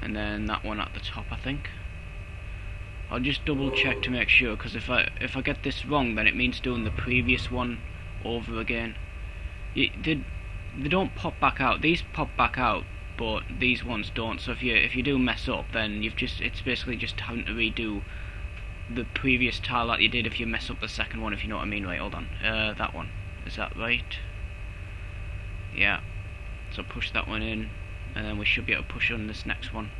And then that one at the top, I think. I'll just double check to make sure, because if I get this wrong, then it means doing the previous one over again. They don't pop back out. These pop back out, but these ones don't. So if you do mess up, then it's basically just having to redo the previous tile that you did if you mess up the second one, if you know what I mean. Right, hold on. That one. Is that right? Yeah. So push that one in, and then we should be able to push on this next one.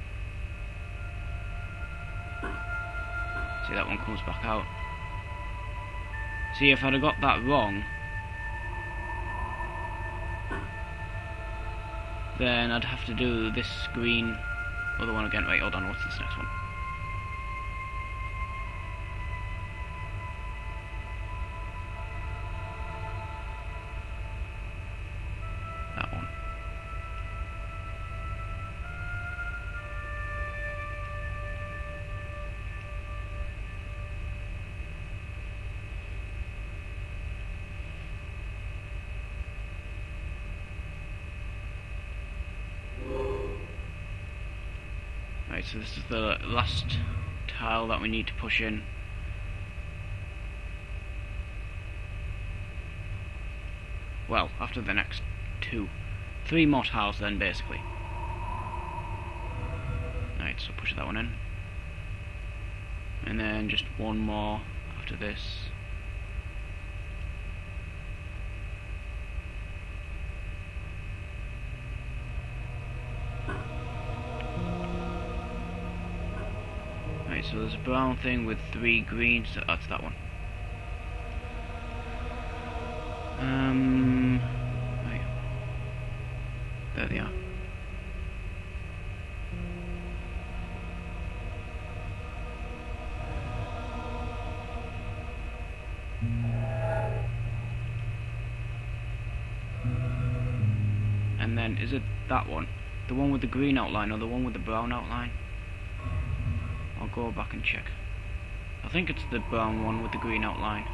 See, that one comes back out. See, if I'd have got that wrong, then I'd have to do this green other one again. Wait, hold on, what's this next one? That one. Right, so this is the last tile that we need to push in. Well, after the next 3 more tiles then, basically. Right, so push that one in. And then just 1 more after this. So there's a brown thing with 3 greens. That's that one. Right. There they are. And then is it that one? The one with the green outline or the one with the brown outline? I'll go back and check. I think it's the brown one with the green outline.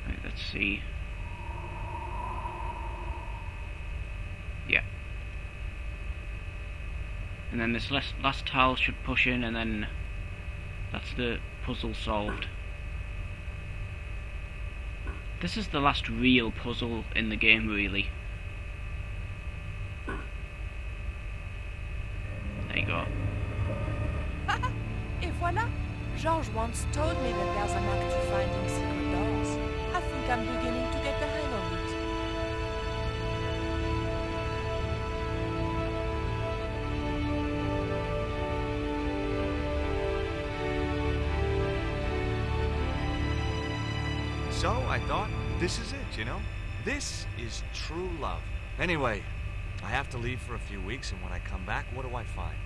Right, let's see. Yeah. And then this last tile should push in, and then that's the puzzle solved. This is the last real puzzle in the game, really. There you go.
Et voilà! George once told me that there's a knack to finding secret doors. I think I'm beginning to get the hang of it.
So I thought, this is it, you know? This is true love. Anyway, I have to leave for a few weeks, and when I come back, what do I find?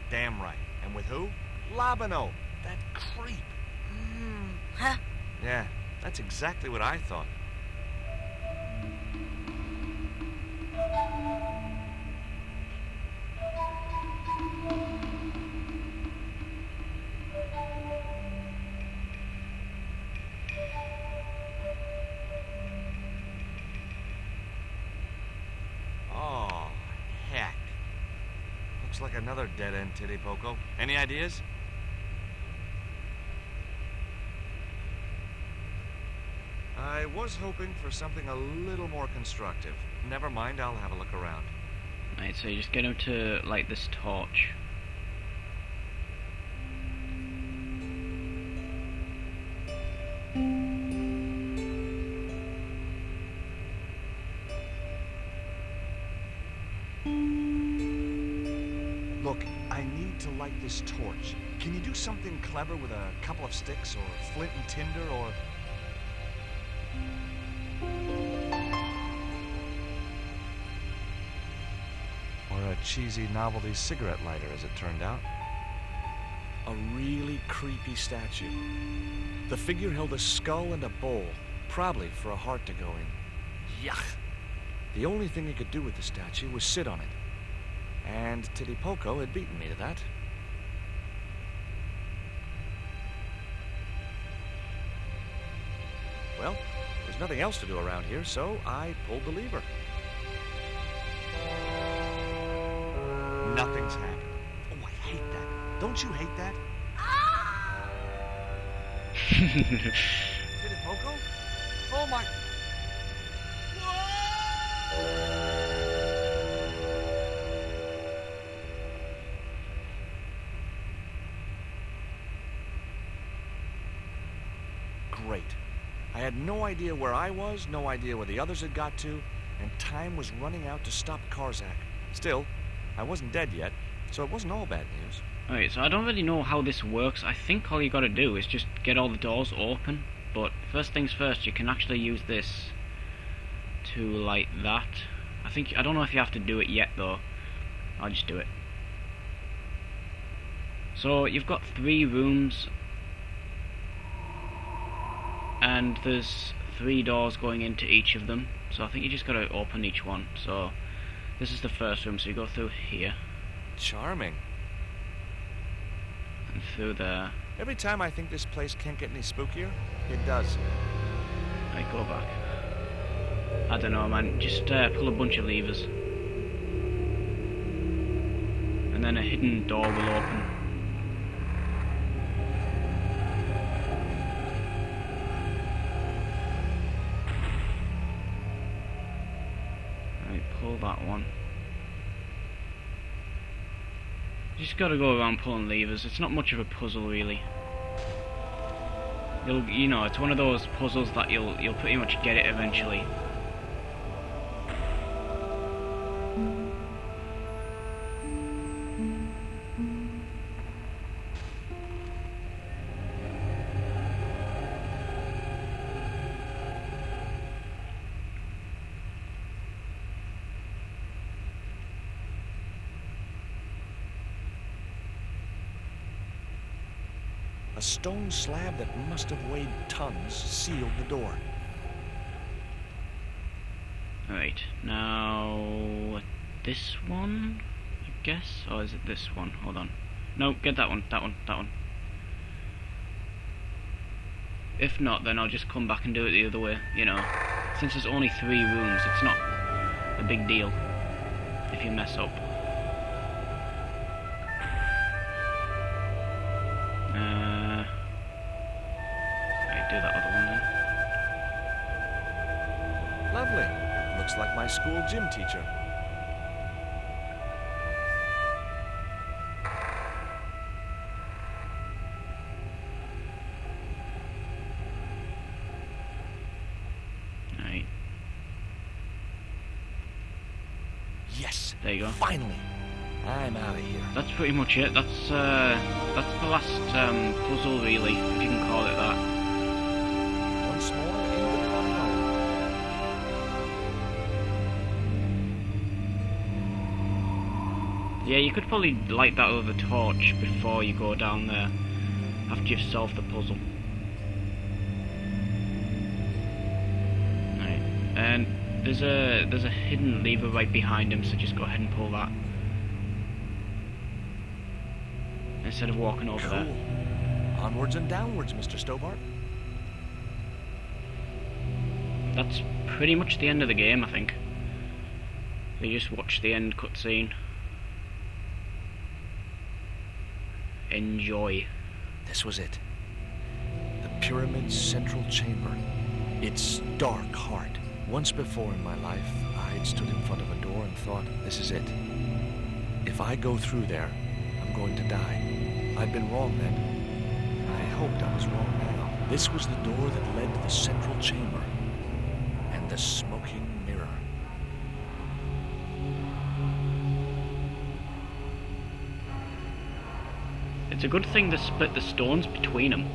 Damn right. And with who? Labano, that creep.
Huh?
Yeah, that's exactly what I thought. Oh, heck. Looks like another dead-end Titty Poco. Any ideas? I was hoping for something a little more constructive. Never mind, I'll have a look around.
Right, so you just get him to light this torch.
Look, I need to light this torch. Can you do something clever with a couple of sticks, or flint and tinder, or... a cheesy novelty cigarette lighter, as it turned out. A really creepy statue. The figure held a skull and a bowl, probably for a heart to go in. Yuck! The only thing he could do with the statue was sit on it. And Titty Poco had beaten me to that. Well, there's nothing else to do around here, so I pulled the lever. Nothing's happened. Oh, I hate that. Don't you hate that? Titty Poco? Oh my... Great. I had no idea where I was, no idea where the others had got to, and time was running out to stop Karzak. Still, I wasn't dead yet, so it wasn't all bad news.
Alright, so I don't really know how this works. I think all you gotta do is just get all the doors open, but first things first, you can actually use this to light that. I don't know if you have to do it yet though. I'll just do it. So you've got 3 rooms, and there's 3 doors going into each of them, so I think you just gotta open each one. So this is the first room, so you go through here.
Charming.
And through there.
Every time I think this place can't get any spookier, it does.
Right, go back. I don't know, man. Just pull a bunch of levers. And then a hidden door will open. Right, pull that one. You just gotta go around pulling levers. It's not much of a puzzle, really. You know, it's one of those puzzles that you'll pretty much get it eventually.
A stone slab that must have weighed tons sealed the door.
Alright, now this one, I guess? Or is it this one? Hold on. No, get that one, that one, that one. If not, then I'll just come back and do it the other way, you know. Since there's only 3 rooms, it's not a big deal if you mess up. Do that other one then.
Lovely. Looks like my school gym teacher.
Right.
Yes.
There you go.
Finally. I'm out of here.
That's pretty much it. That's the last puzzle, really, if you can call it that.
Once more into the unknown.
Yeah, you could probably light that other torch before you go down there, after you've solved the puzzle. Right, and there's a hidden lever right behind him, so just go ahead and pull that. Instead of walking over there.
Onwards and downwards, Mr. Stobart.
That's pretty much the end of the game, I think. So you just watch the end cutscene. Enjoy.
This was it. The pyramid's central chamber. Its dark heart. Once before in my life, I'd stood in front of a door and thought, this is it. If I go through there, I'm going to die. I'd been wrong then. I hoped I was wrong now. This was the door that led to the central chamber. And the smoking mirror.
It's a good thing they split the stones between them.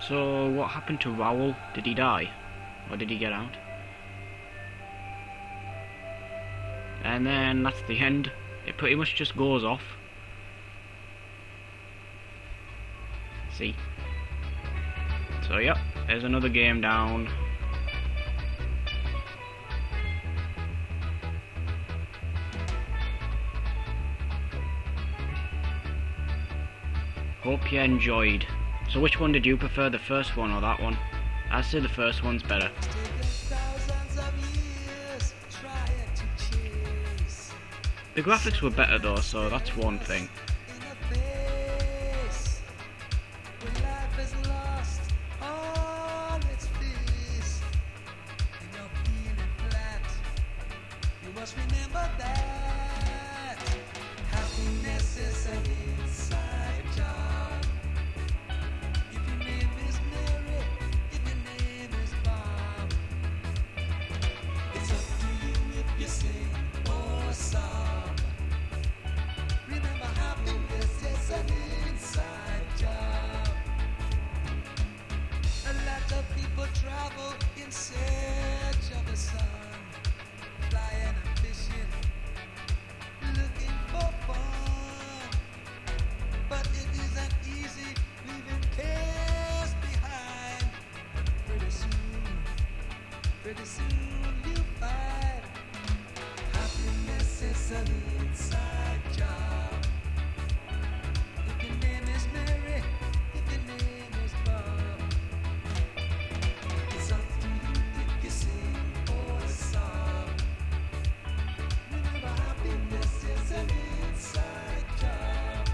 So, what happened to Raoul? Did he die? Or did he get out? And then that's the end. It pretty much just goes off. See? So, yep, there's another game down. Hope you enjoyed. So which one did you prefer, the first one or that one? I'd say the first one's better. The graphics were better though, so that's one thing.
Pretty soon you'll find happiness is an inside job. If your name is Mary, if your name is Bob, it's up to you if you sing or sob. Remember, happiness is an inside job.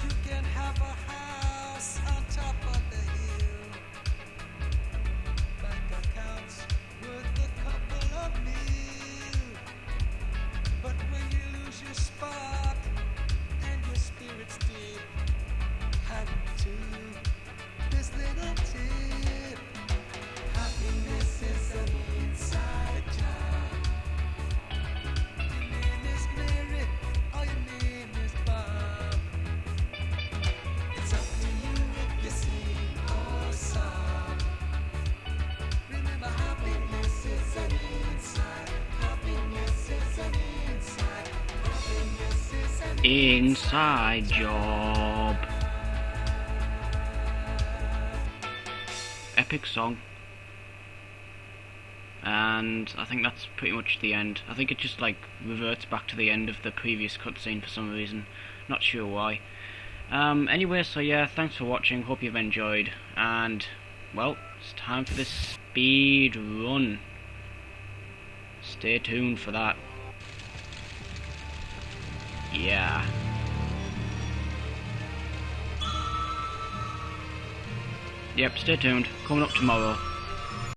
You can have a house on top of the hill.
Inside job. Epic song. And I think that's pretty much the end. I think it just like reverts back to the end of the previous cutscene for some reason. Not sure why. Anyway, so yeah, thanks for watching. Hope you've enjoyed. And, well, it's time for this speed run. Stay tuned for that. Yeah. Yep, stay tuned. Coming up tomorrow.